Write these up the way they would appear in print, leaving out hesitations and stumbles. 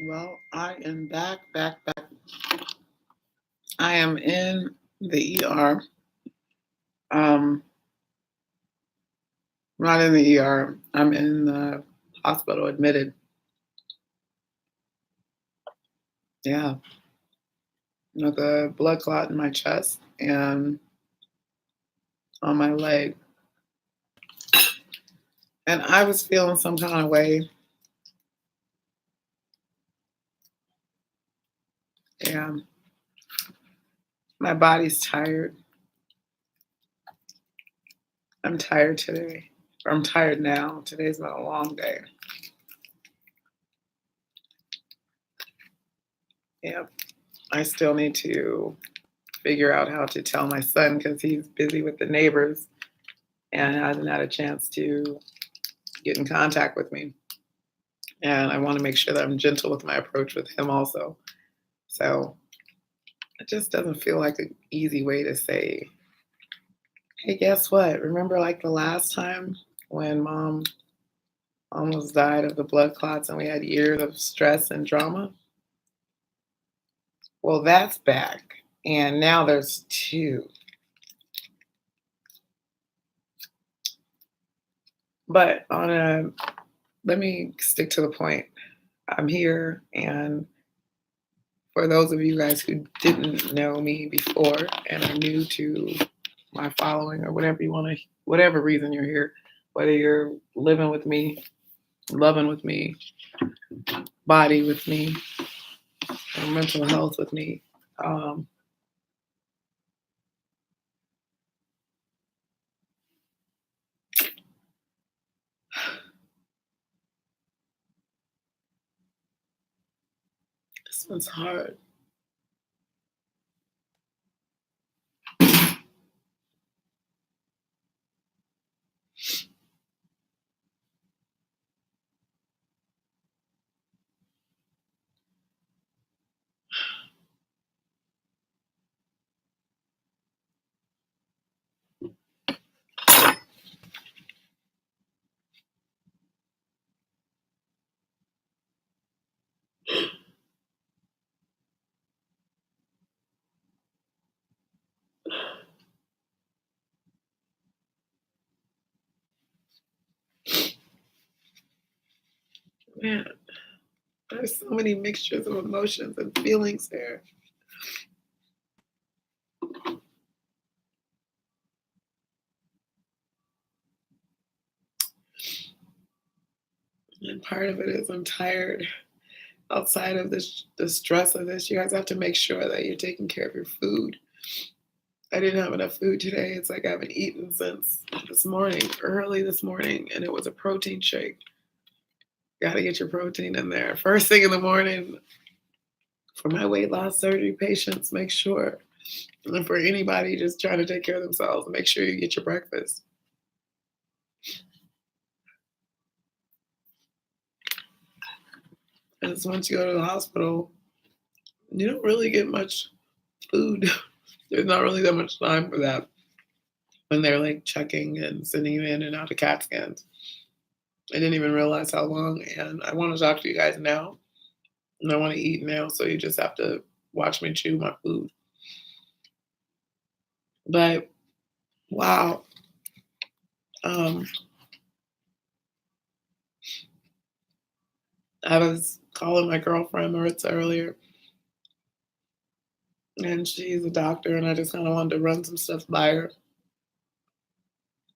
Well, I am back. I am in the ER. Um, not in the ER. I'm in the hospital admitted. Yeah, with a blood clot in my chest and on my leg. And I was feeling some kind of way. And my body's tired. I'm tired today. I'm tired now. Today's been a long day. Yeah, I still need to figure out how to tell my son because he's busy with the neighbors and hasn't had a chance to get in contact with me. And I want to make sure that I'm gentle with my approach with him also. So it just doesn't feel like an easy way to say, hey, guess what? Remember like the last time when mom almost died of the blood clots and we had years of stress and drama? Well, that's back. And now there's two. But let me stick to the point. I'm here, and for those of you guys who didn't know me before and are new to my following or whatever you want to, whatever reason you're here, whether you're living with me, loving with me, body with me, or mental health with me. Um, this one's hard. Man, there's so many mixtures of emotions and feelings there. And part of it is I'm tired. Outside of this, the stress of this, you guys have to make sure that you're taking care of your food. I didn't have enough food today. It's like I haven't eaten since this morning, early this morning, and it was a protein shake. Got to get your protein in there. First thing in the morning for my weight loss surgery patients, make sure, and for anybody just trying to take care of themselves, make sure you get your breakfast. And so once you go to the hospital, you don't really get much food. There's not really that much time for that when they're like checking and sending you in and out of CAT scans. I didn't even realize how long, and I want to talk to you guys now, and I want to eat now, so you just have to watch me chew my food. But wow, um, I was calling my girlfriend Maritza earlier, and she's a doctor, and I just kind of wanted to run some stuff by her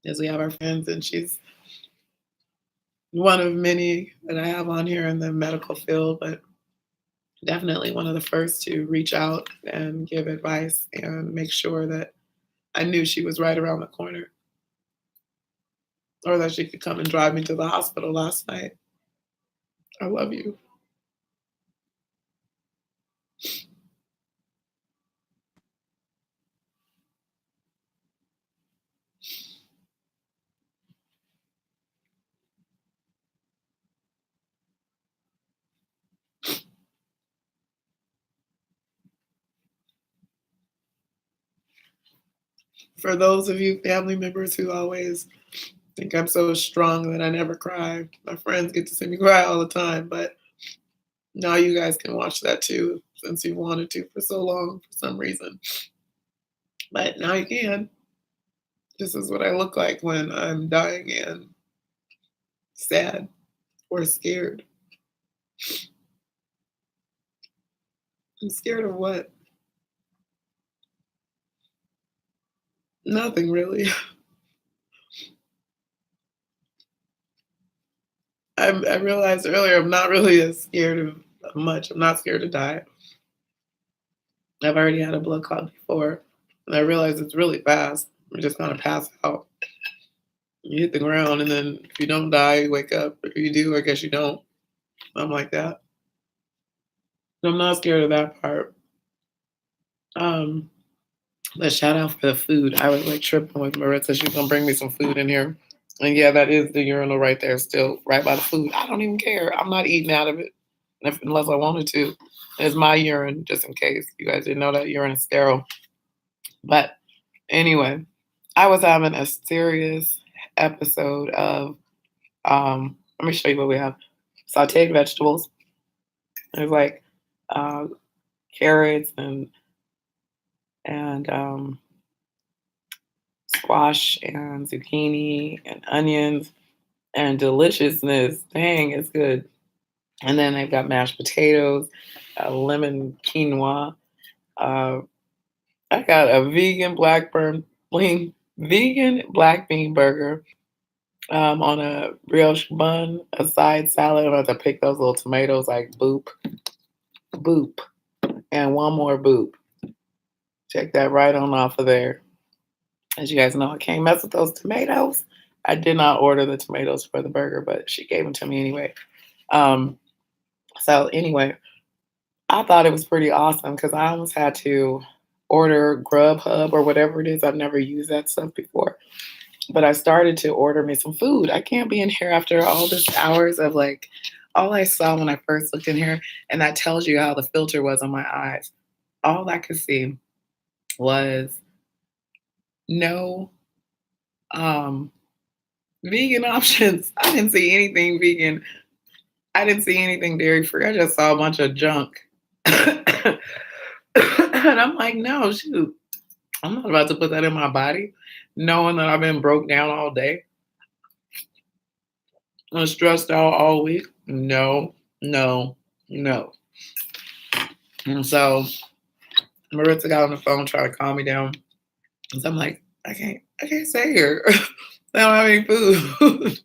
as we have our friends, and she's one of many that I have on here in the medical field, but definitely one of the first to reach out and give advice and make sure that I knew she was right around the corner or that she could come and drive me to the hospital last night. I love you. For those of you family members who always think I'm so strong that I never cry, my friends get to see me cry all the time, but Now you guys can watch that too, since you wanted to for so long for some reason. But now you can. This is what I look like when I'm dying and sad or scared. I'm scared of what? Nothing really. I realized earlier I'm not really as scared of much. I'm not scared to die. I've already had a blood clot before, and I realized it's really fast. You're just gonna pass out. You hit the ground, and then if you don't die, you wake up. If you do, I guess you don't. I'm like that. I'm not scared of that part. Um, but shout out for the food. I was like tripping with Maritza. She's gonna bring me some food in here. And yeah, that is the urinal right there, still right by the food. I don't even care. I'm not eating out of it unless I wanted to. It's my urine, just in case you guys didn't know that urine is sterile. But anyway, I was having a serious episode of let me show you what we have. Sauteed vegetables. There's like uh, carrots and squash and zucchini and onions and deliciousness. Dang, it's good. And then they've got mashed potatoes, lemon quinoa. Uh, I got a vegan black bean burger on a brioche bun, a side salad. I have to pick those little tomatoes like boop, boop, and one more boop. Check that right on off of there. As you guys know, I can't mess with those tomatoes. I did not order the tomatoes for the burger, but she gave them to me anyway. Um, so anyway, I thought it was pretty awesome because I almost had to order Grubhub or whatever it is. I've never used that stuff before. But I started to order me some food. I can't be in here after all this hours of like all I saw when I first looked in here, and that tells you how the filter was on my eyes. All I could see was no um vegan options. I didn't see anything vegan. I didn't see anything dairy free. I just saw a bunch of junk. And I'm like, no, shoot. I'm not about to put that in my body, knowing that I've been broke down all day and stressed out all week. No, no, no. And so Maritza got on the phone trying to calm me down. And so I'm like, I can't stay here. I don't have any food.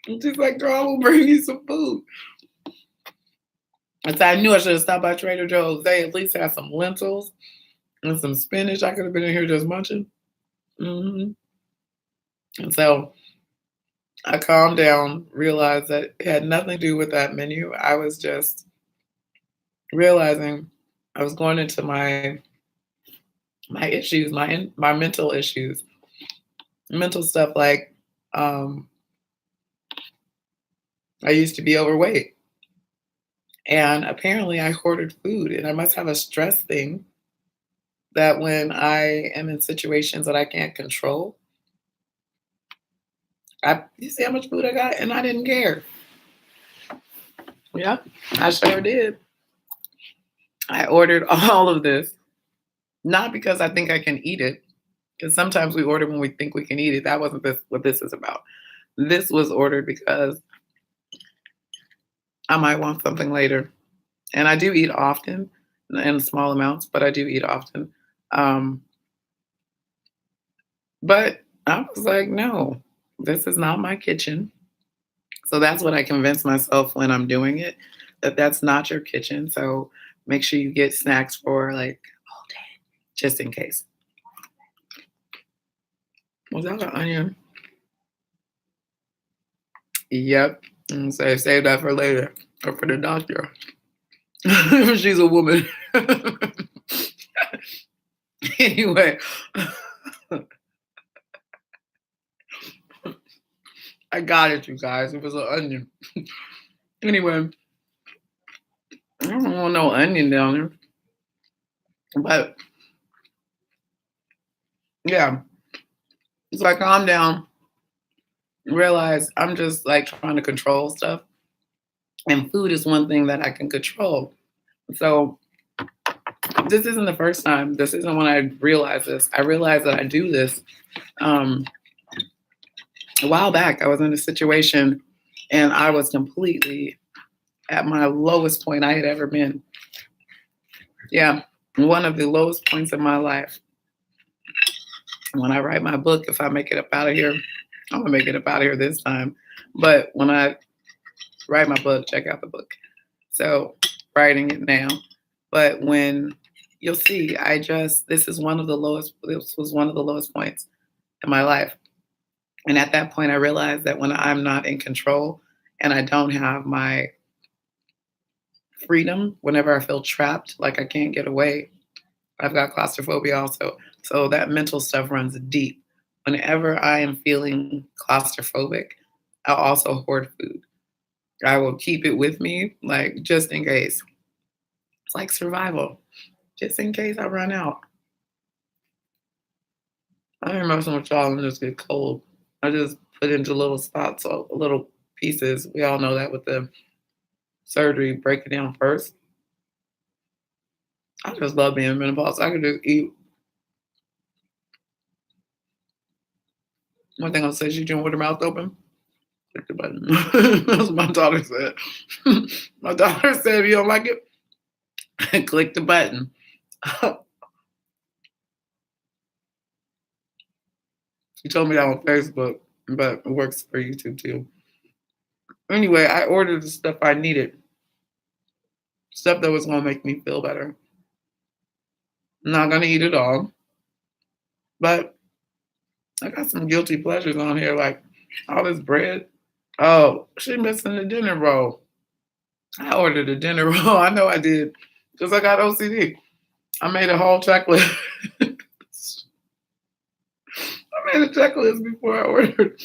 And she's like, girl, I will bring you some food. And so I knew I should have stopped by Trader Joe's. They at least had some lentils and some spinach. I could have been in here just munching. Mm-hmm. And so I calmed down, realized that it had nothing to do with that menu. I was just realizing I was going into my issues, my mental issues, mental stuff like I used to be overweight. And apparently I hoarded food, and I must have a stress thing that when I am in situations that I can't control, you see how much food I got? And I didn't care. Yep, I sure did. I ordered all of this, not because I think I can eat it, because sometimes we order when we think we can eat it. That wasn't what this is about. This was ordered because I might want something later. And I do eat often in small amounts, but I do eat often. Um, but I was like, no, this is not my kitchen. So that's what I convince myself when I'm doing it, that that's not your kitchen. So make sure you get snacks for like all day, just in case. Was that an onion? Yep. And so save that for later or for the doctor. She's a woman. Anyway, I got it, you guys. It was an onion. Anyway, I don't want no onion down there. But yeah, so I calmed down, realized I'm just like trying to control stuff. And food is one thing that I can control. So this isn't the first time. This isn't when I realized this. I realized that I do this um, a while back. I was in a situation and I was completely at my lowest point I had ever been. Yeah, one of the lowest points in my life. When I write my book, if I make it up out of here, I'm gonna make it up out of here this time. But when I write my book, check out the book. So writing it now. But when you'll see, this is one of the lowest, this was one of the lowest points in my life. And at that point, I realized that when I'm not in control and I don't have my freedom, whenever I feel trapped, like I can't get away, I've got claustrophobia also. So that mental stuff runs deep. Whenever I am feeling claustrophobic, I'll also hoard food. I will keep it with me, like just in case. It's like survival, just in case I run out. I ain't messing with y'all and just get cold. I just put into little spots, so little pieces. We all know that with the surgery, break it down first. I just love being menopause. I could just eat. One thing I'll say, she doing with her mouth open. Click the button. That's what my daughter said. My daughter said, if you don't like it, click the button. She told me that on Facebook, but it works for YouTube too. Anyway, I ordered the stuff I needed, stuff that was going to make me feel better. I'm not going to eat it all, but I got some guilty pleasures on here, like all this bread. Oh, she missing the dinner roll. I ordered a dinner roll. I know I did because I got OCD. I made a whole checklist. I made a checklist before I ordered.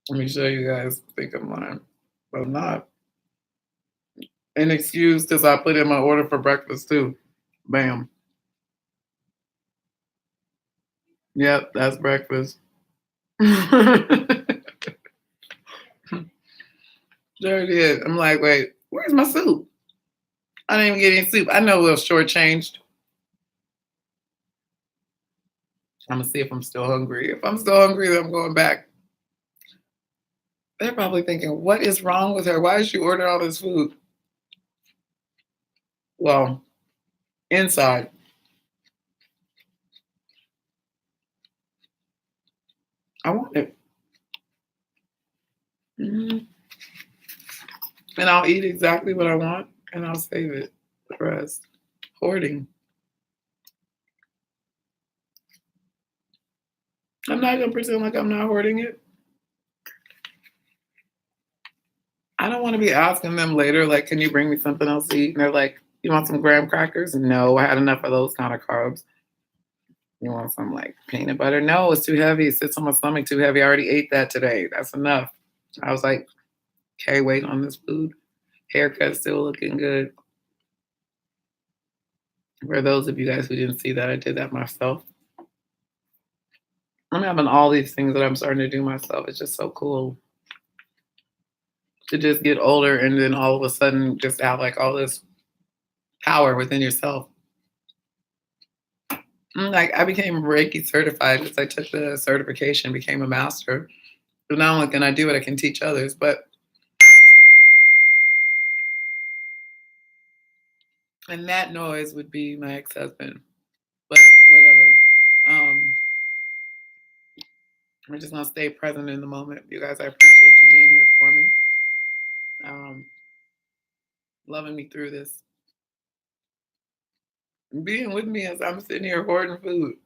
Let me show you guys. Think of mine, but not an excuse because I put in my order for breakfast too. Bam. Yep, that's breakfast. Sure did. I'm like, wait, where's my soup? I didn't even get any soup. I know it was shortchanged. I'm gonna see if I'm still hungry. If I'm still hungry, then I'm going back. They're probably thinking, what is wrong with her? Why did she order all this food? Well, inside, I want it. Mhm. And I'll eat exactly what I want and I'll save it the rest. Hoarding. I'm not gonna pretend like I'm not hoarding it. I don't want to be asking them later, like, can you bring me something else to eat? And they're like, you want some graham crackers? No, I had enough of those kind of carbs. You want some like peanut butter? No, it's too heavy. It sits on my stomach too heavy. I already ate that today. That's enough. I was like, carry weight on this food. Haircut still looking good. For those of you guys who didn't see that, I did that myself. I'm having all these things that I'm starting to do myself. It's just so cool to just get older and then all of a sudden just have like all this power within yourself. Like I became Reiki certified because I took the certification, became a master. So not only can I do it, I can teach others. But and that noise would be my ex-husband. But whatever. Um, we're just gonna stay present in the moment. You guys, I appreciate you being here for me. Um, loving me through this. Being with me as I'm sitting here hoarding food.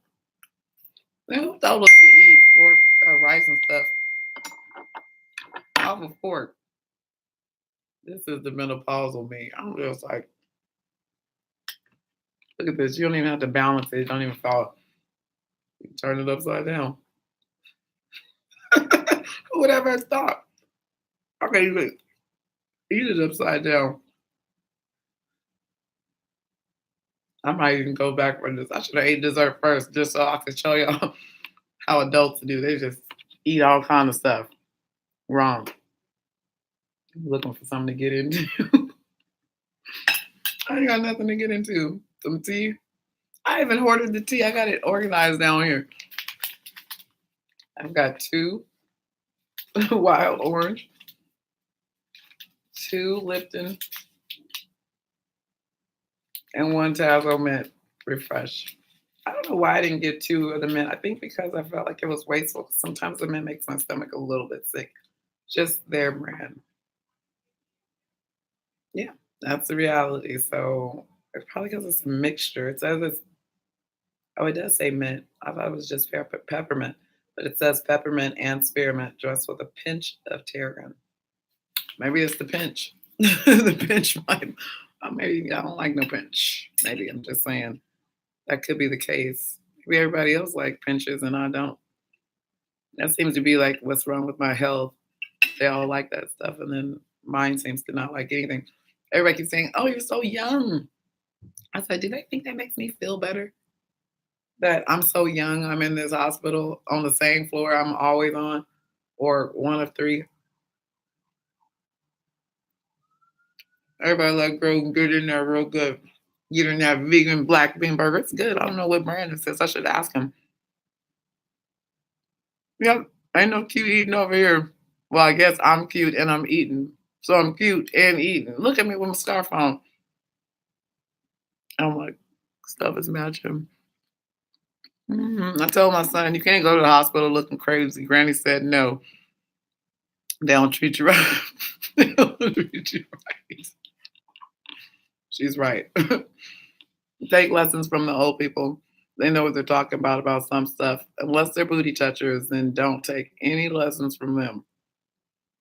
Who told us to eat pork, rice and stuff off of pork? This is the menopausal me. I'm just like, look at this. You don't even have to balance it. It don't even fall. You can turn it upside down. Who would ever have thought? I can't even eat it upside down. I might even go back for this. I should have ate dessert first just so I could show y'all how adults do. They just eat all kind of stuff. Wrong. I'm looking for something to get into. I ain't got nothing to get into. Some tea. I even ordered the tea. I got it organized down here. I've got two wild orange, two Lipton, and one Tazo mint refresh. I don't know why I didn't get two of the mint. I think because I felt like it was wasteful. Sometimes the mint makes my stomach a little bit sick. Just their brand. Yeah, that's the reality. So it's probably because it's a mixture. It says it's, oh, it does say mint. I thought it was just peppermint, but it says peppermint and spearmint dressed with a pinch of tarragon. Maybe it's the pinch. The pinch might. Maybe I don't like no pinch. Maybe I'm just saying that could be the case. Maybe everybody else like pinches and I don't. That seems to be like what's wrong with my health. They all like that stuff, and then mine seems to not like anything. Everybody keeps saying, "Oh, you're so young." I said, "Do they think that makes me feel better? That I'm so young? I'm in this hospital on the same floor I'm always on, or one of three. Everybody like real good in there, real good. Getting that vegan black bean burger. It's good. I don't know what brand it is. I should ask him. Yep, ain't no cute eating over here. Well, I guess I'm cute and I'm eating. So I'm cute and eating. Look at me with my scarf on. I'm like, stuff is matching. I told my son, you can't go to the hospital looking crazy. Granny said, no, they don't treat you right. They don't treat you right. She's right. Take lessons from the old people. They know what they're talking about some stuff. Unless they're booty touchers, then don't take any lessons from them.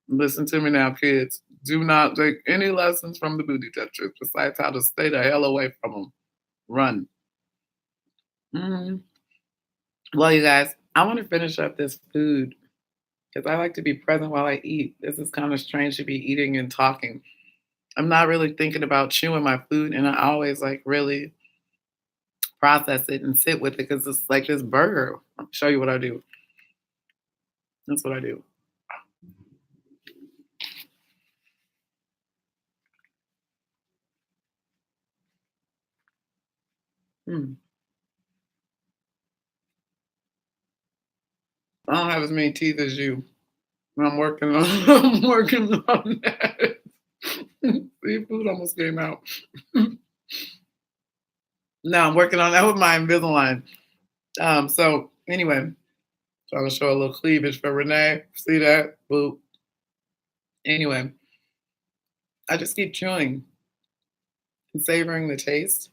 Listen to me now, kids. Do not take any lessons from the booty touchers besides how to stay the hell away from them. Run. Mhm. Well, you guys, I want to finish up this food because I like to be present while I eat. This is kind of strange to be eating and talking. I'm not really thinking about chewing my food, and I always like really process it and sit with it because it's like this burger. I'll show you what I do. That's what I do. Mm. I don't have as many teeth as you. I'm working on. I'm working on that. Seafood almost came out. No, I'm working on that with my Invisalign. So anyway, trying to show a little cleavage for Renee. See that? Boop. Anyway, I just keep chewing and savoring the taste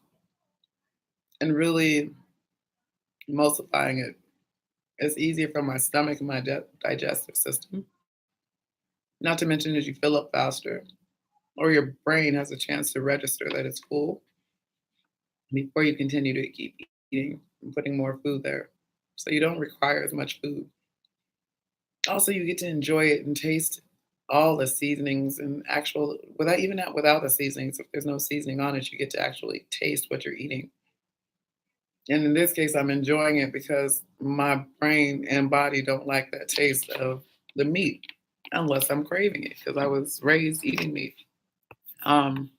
and really emulsifying it. It's easier for my stomach and my digestive system. Not to mention as you fill up faster, or your brain has a chance to register that it's full before you continue to keep eating and putting more food there. So you don't require as much food. Also, you get to enjoy it and taste all the seasonings and actual without even without the seasonings. If there's no seasoning on it, you get to actually taste what you're eating. And in this case, I'm enjoying it because my brain and body don't like that taste of the meat unless I'm craving it because I was raised eating meat. Um,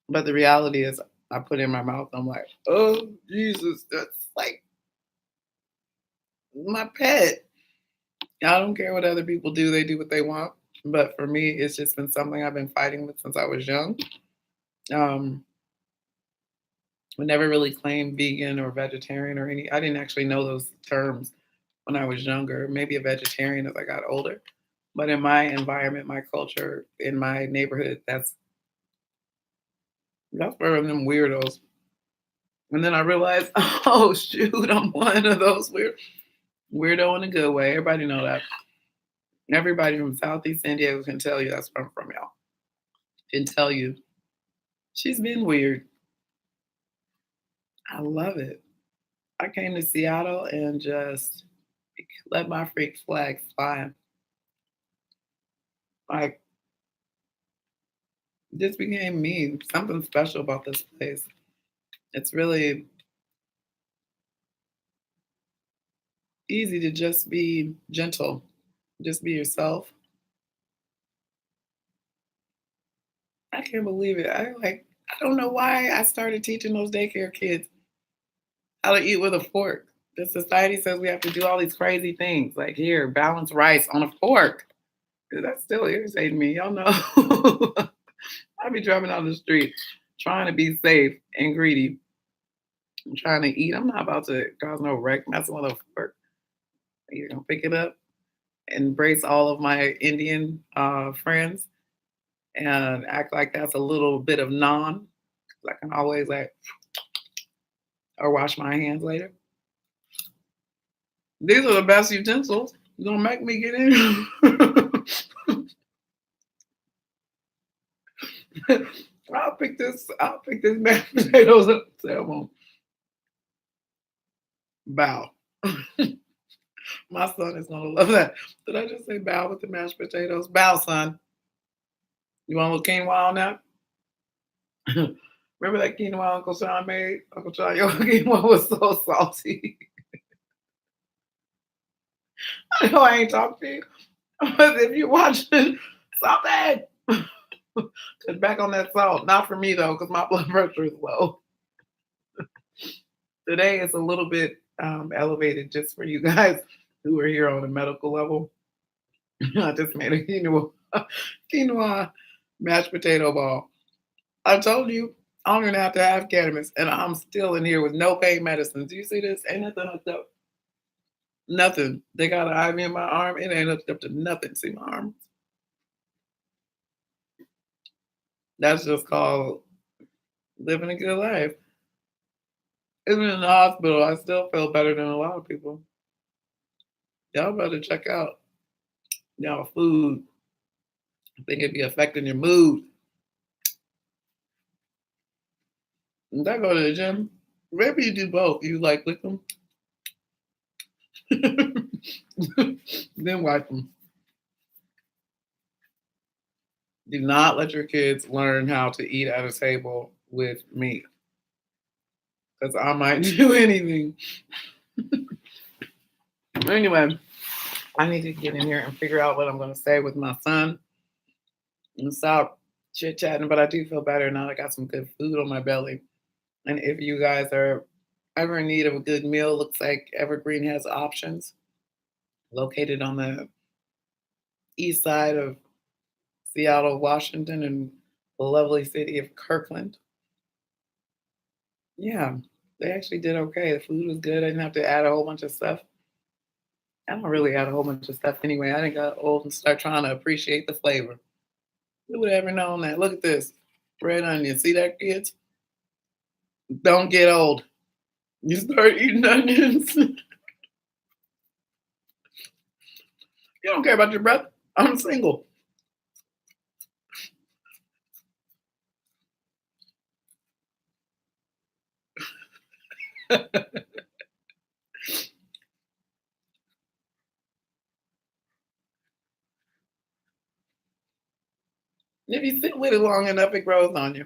but the reality is, I put it in my mouth. I'm like, oh Jesus, that's like my pet. I don't care what other people do; they do what they want. But for me, it's just been something I've been fighting with since I was young. Um, I never really claimed vegan or vegetarian or any. I didn't actually know those terms when I was younger. Maybe a vegetarian as I got older. But in my environment, my culture, in my neighborhood, that's for them weirdos. And then I realized, oh shoot, I'm one of those weirdo in a good way. Everybody know that. Everybody from Southeast San Diego can tell you that's where I'm from, y'all. Can tell you she's been weird. I love it. I came to Seattle and just let my freak flag fly. Like this became me. Something special about this place. It's really easy to just be gentle, just be yourself. I can't believe it. I don't know why I started teaching those daycare kids how to eat with a fork. The society says we have to do all these crazy things, like here, balance rice on a fork. That's still irritating me. Y'all know. I be driving down the street trying to be safe and greedy. I'm trying to eat. I'm not about to cause no wreck messing with a fork. You're gonna pick it up, embrace all of my Indian friends, and act like that's a little bit of non. I can always like or wash my hands later. These are the best utensils. Don't make me get in. I'll pick this mashed potatoes up. Say I won't bow. My son is gonna love that. Did I just say bow with the mashed potatoes? Bow, son. You want a little quinoa on that? Remember that quinoa Uncle Sean made? Uncle Sean, your quinoa was so salty. I know I ain't talking to you, but if you're watching, salty. Cut back on that salt. Not for me though, because my blood pressure is low. Today it's a little bit elevated just for you guys who are here on a medical level. I just made a quinoa mashed potato ball. I told you I don't even have to have cannabis, and I'm still in here with no pain medicines. Do you see this? Ain't nothing hooked up. Nothing. They got an IV in my arm. It ain't hooked up to nothing. See my arm? That's just called living a good life. Even in the hospital, I still feel better than a lot of people. Y'all better check out y'all food. I think it be affecting your mood. When I go to the gym, maybe you do both. You like lick them, then wipe them. Do not let your kids learn how to eat at a table with me, because I might do anything. Anyway, I need to get in here and figure out what I'm going to say with my son and stop chit chatting. But I do feel better now. I got some good food on my belly. And if you guys are ever in need of a good meal, looks like Evergreen has options located on the east side of Seattle, Washington, and the lovely city of Kirkland. Yeah, they actually did okay. The food was good. I didn't have to add a whole bunch of stuff. I don't really add a whole bunch of stuff anyway. I didn't got old and start trying to appreciate the flavor. Who would have ever known that? Look at this red onion. See that, kids? Don't get old. You start eating onions. You don't care about your breath. I'm single. If you sit with it long enough, it grows on you.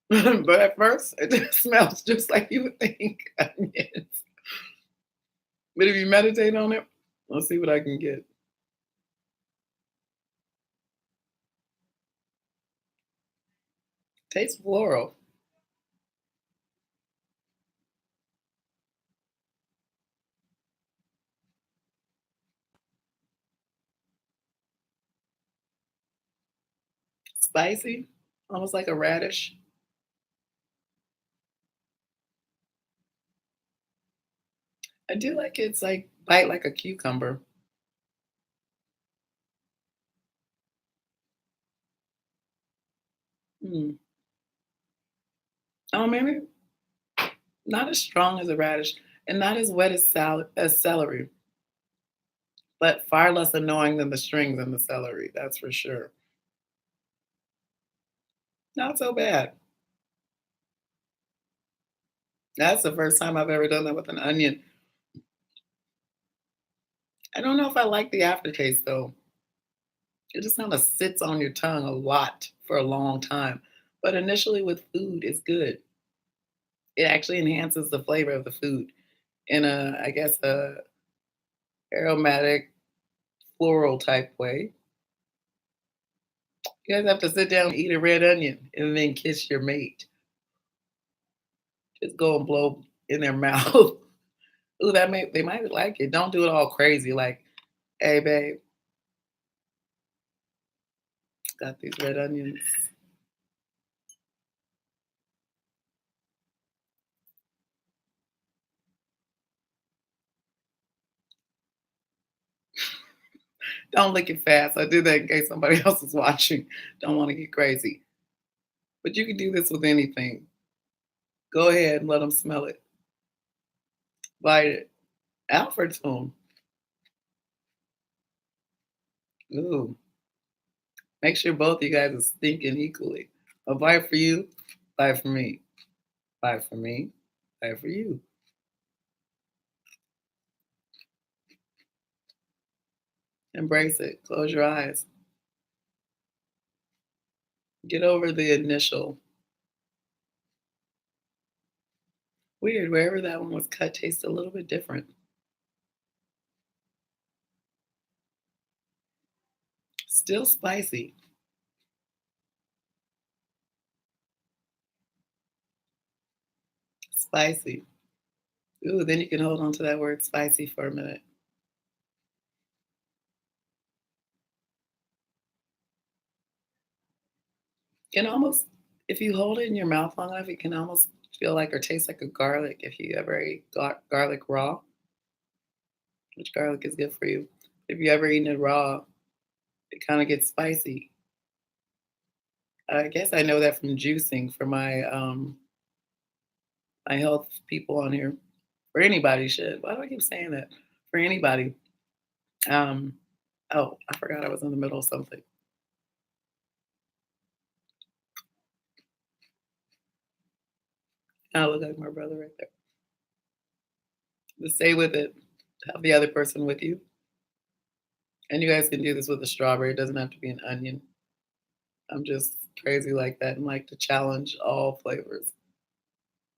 But at first, it just smells just like you would think onions. But if you meditate on it, let's see what I can get. Tastes floral. Spicy, almost like a radish. I do like it's like bite like a cucumber. Hmm. Oh, maybe not as strong as a radish and not as wet as celery, but far less annoying than the strings in the celery. That's for sure. Not so bad. That's the first time I've ever done that with an onion. I don't know if I like the aftertaste though. It just kind of sits on your tongue a lot for a long time. But initially with food, it's good. It actually enhances the flavor of the food in a, I guess, a aromatic floral type way. You guys have to sit down and eat a red onion and then kiss your mate. Just go and blow in their mouth. Ooh, they might like it. Don't do it all crazy. Like, hey, babe, got these red onions. Don't lick it fast. I did that in case somebody else is watching. Don't want to get crazy. But you can do this with anything. Go ahead and let them smell it. Bite it. Alfred's home. Ooh. Make sure both of you guys are stinking equally. A bite for you, bite for me. Bite for me, bite for you. Embrace it. Close your eyes. Get over the initial. Weird, wherever that one was cut tastes a little bit different. Still spicy. Spicy. Ooh, then you can hold on to that word spicy for a minute. Can almost, if you hold it in your mouth long enough, it can almost feel like or taste like a garlic if you ever ate garlic raw, which garlic is good for you. If you ever eaten it raw, it kind of gets spicy. I guess I know that from juicing for my health people on here. For anybody should. Why do I keep saying that? For anybody. Um, oh, I forgot I was in the middle of something. I look like my brother right there. But stay with it. Have the other person with you. And you guys can do this with a strawberry. It doesn't have to be an onion. I'm just crazy like that and like to challenge all flavors.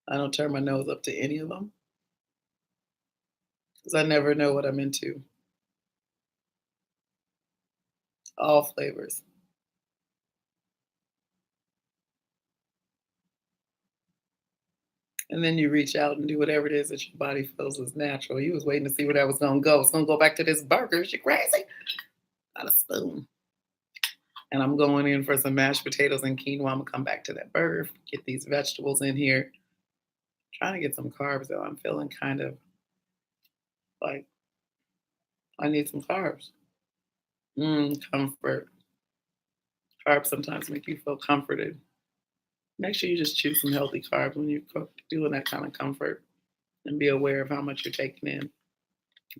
I don't turn my nose up to any of them because I never know what I'm into. All flavors. And then you reach out and do whatever it is that your body feels is natural. You was waiting to see where that was gonna go. It's gonna go back to this burger. Is you crazy? Not a spoon. And I'm going in for some mashed potatoes and quinoa. I'm gonna come back to that burger, get these vegetables in here. Trying to get some carbs though. I'm feeling kind of like I need some carbs. Comfort. Carbs sometimes make you feel comforted. Make sure you just choose some healthy carbs when you're doing that kind of comfort and be aware of how much you're taking in.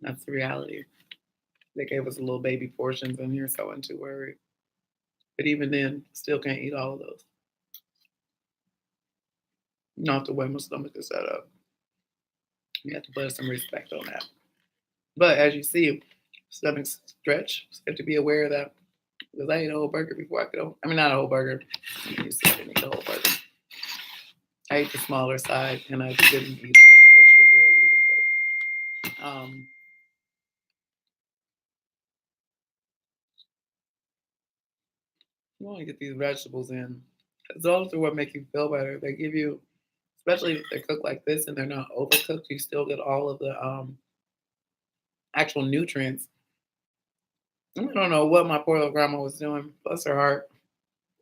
That's the reality. They gave us little baby portions in here, so I wasn't too worried. But even then, still can't eat all of those. Not the way my stomach is set up. You have to put some respect on that. But as you see, stomach stretch. So you have to be aware of that. Because I ate a whole burger before I could. I mean, not a whole burger. You see, I didn't eat the whole burger. I ate the smaller side, and I didn't eat all the extra bread either. But you want to get these vegetables in. Those are what make you feel better. They give you, especially if they're cooked like this and they're not overcooked, you still get all of the actual nutrients. I don't know what my poor little grandma was doing. Bless her heart.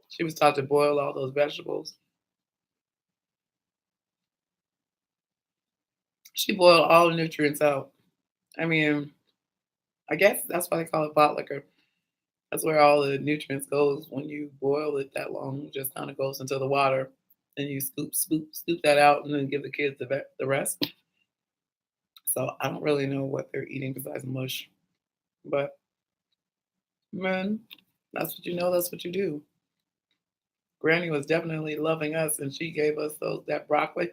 She was taught to boil all those vegetables. She boiled all the nutrients out. I mean, I guess that's why they call it pot liquor. That's where all the nutrients goes when you boil it that long. It just kind of goes into the water, and you scoop that out, and then give the kids the rest. So I don't really know what they're eating besides mush, but man, that's what you know. That's what you do. Granny was definitely loving us, and she gave us that broccoli,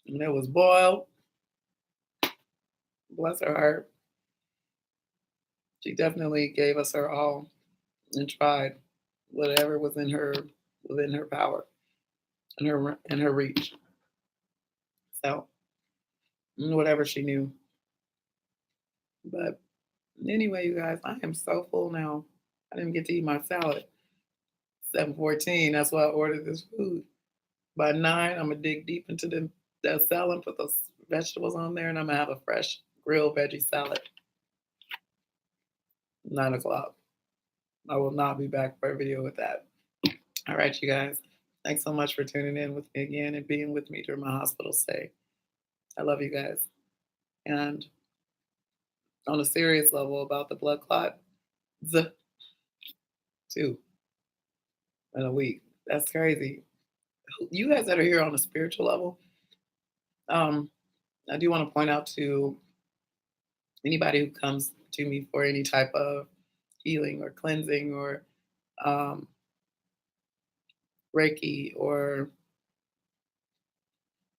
and it was boiled. Bless her heart. She definitely gave us her all and tried whatever was in her within her power and her reach. So whatever she knew. But anyway, you guys, I am so full now. I didn't get to eat my salad. 7:14. That's why I ordered this food. By 9, I'm gonna dig deep into that salad, put those vegetables on there, and I'm gonna have a fresh grilled veggie salad. 9 o'clock. I will not be back for a video with that. All right, you guys. Thanks so much for tuning in with me again and being with me during my hospital stay. I love you guys. And on a serious level about the blood clot, z- 2 in a week. That's crazy. You guys that are here on a spiritual level, um, I do want to point out to anybody who comes to me for any type of healing or cleansing or um, Reiki or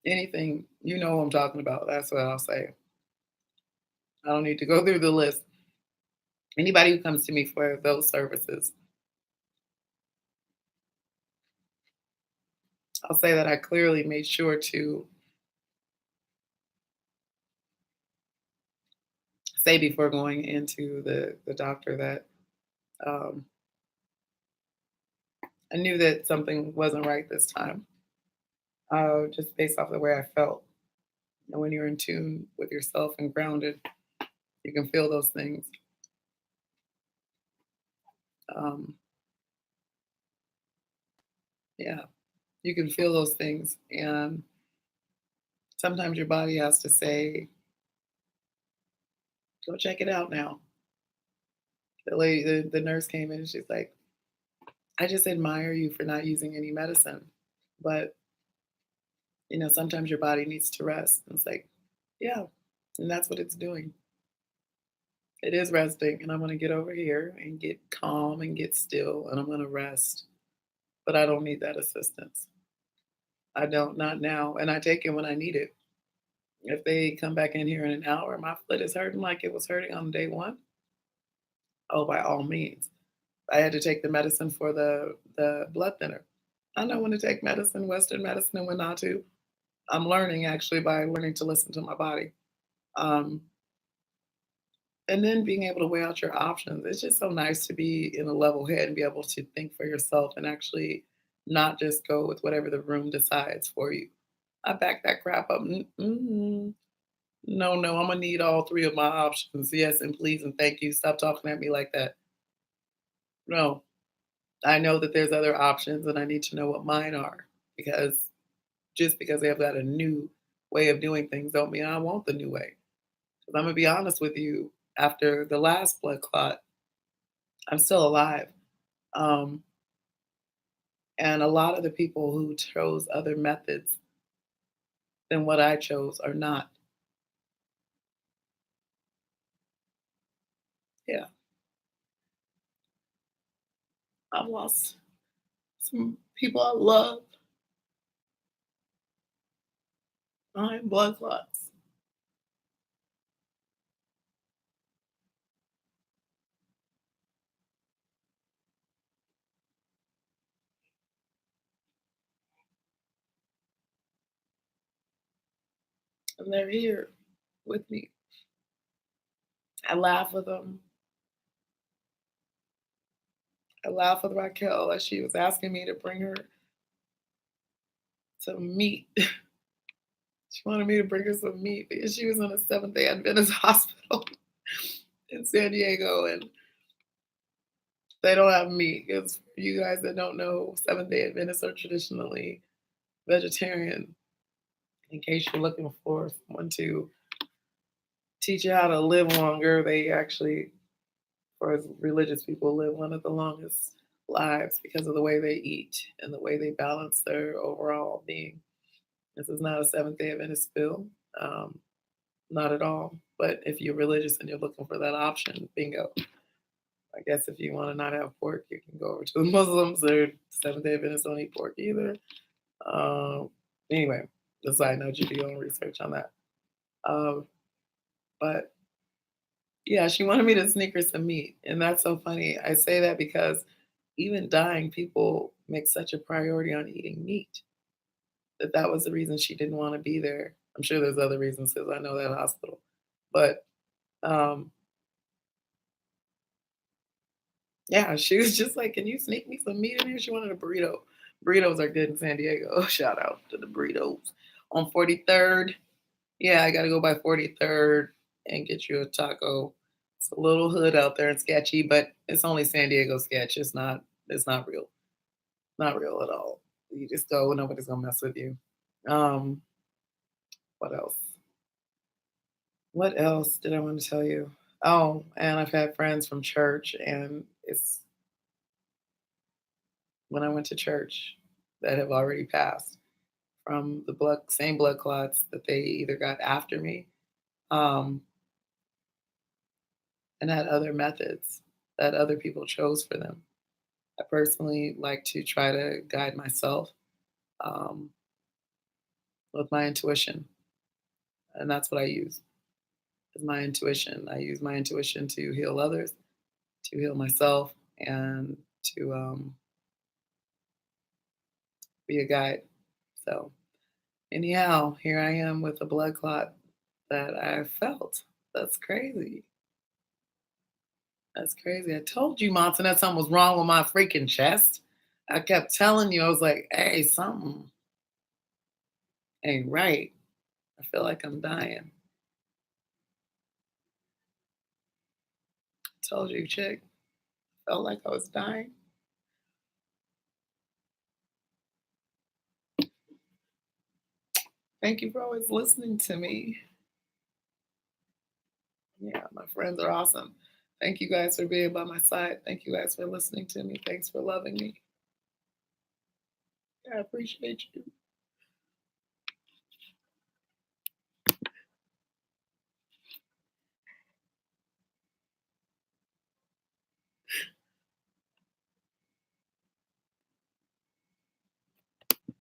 anything, you know what I'm talking about. That's what I'll say. I don't need to go through the list. Anybody who comes to me for those services, I'll say that I clearly made sure to say before going into the doctor that um, I knew that something wasn't right this time, just based off the way I felt. And when you're in tune with yourself and grounded, you can feel those things. Um, yeah, you can feel those things. And sometimes your body has to say, go check it out now. The nurse came in and she's like, I just admire you for not using any medicine. But, sometimes your body needs to rest. And it's like, yeah, and that's what it's doing. It is resting. And I'm going to get over here and get calm and get still. And I'm going to rest. But I don't need that assistance. I don't, not now. And I take it when I need it. If they come back in here in an hour, my foot is hurting like it was hurting on day one. Oh, by all means. I had to take the medicine for the blood thinner. I know when to take medicine, Western medicine, and when not to. I'm learning actually by learning to listen to my body. Um, and then being able to weigh out your options. It's just so nice to be in a level head and be able to think for yourself and actually not just go with whatever the room decides for you. I back that crap up. Mm-mm. No, no, I'm gonna need all three of my options. Yes, and please, and thank you. Stop talking at me like that. No, I know that there's other options, and I need to know what mine are because just because they've got a new way of doing things don't mean I want the new way. 'Cause I'm gonna be honest with you. After the last blood clot, I'm still alive, um, and a lot of the people who chose other methods than what I chose are not. Yeah, I've lost some people I love behind blood clots. And they're here with me. I laugh with them. I laugh with Raquel as she was asking me to bring her some meat. She wanted me to bring her some meat because she was in a Seventh day Adventist hospital in San Diego and they don't have meat. Because for you guys that don't know, Seventh day Adventists are traditionally vegetarian. In case you're looking for someone to teach you how to live longer, they actually, for religious people, live one of the longest lives because of the way they eat and the way they balance their overall being. This is not a Seventh day Adventist spill, um, not at all. But if you're religious and you're looking for that option, bingo. I guess if you want to not have pork, you can go over to the Muslims. Or Seventh day Adventists don't eat pork either. Um, anyway, just so I know, you do your own research on that. Um, but yeah, she wanted me to sneak her some meat. And that's so funny. I say that because even dying people make such a priority on eating meat that that was the reason she didn't want to be there. I'm sure there's other reasons because I know that hospital. But um, Yeah, she was just like, "Can you sneak me some meat in here?" She wanted a burrito. Burritos are good in San Diego. Shout out to the burritos on 43rd. Yeah, I gotta go by 43rd and get you a taco. It's a little hood out there and sketchy, but it's only San Diego sketch. It's not real. Not real at all. You just go, nobody's gonna mess with you. Um, what else? What else did I want to tell you? Oh, and I've had friends from church, and it's when I went to church that have already passed from the same blood clots that they either got after me, um, and had other methods that other people chose for them. I personally like to try to guide myself um, with my intuition, and that's what I use. Is my intuition. I use my intuition to heal others, to heal myself, and to be a guide. So, anyhow, here I am with a blood clot that I felt. That's crazy. That's crazy. I told you, Monson, that something was wrong with my freaking chest. I kept telling you, I was like, hey, something ain't right. I feel like I'm dying. I told you, chick. Felt like I was dying. Thank you for always listening to me. Yeah, my friends are awesome. Thank you guys for being by my side. Thank you guys for listening to me. Thanks for loving me. I appreciate you.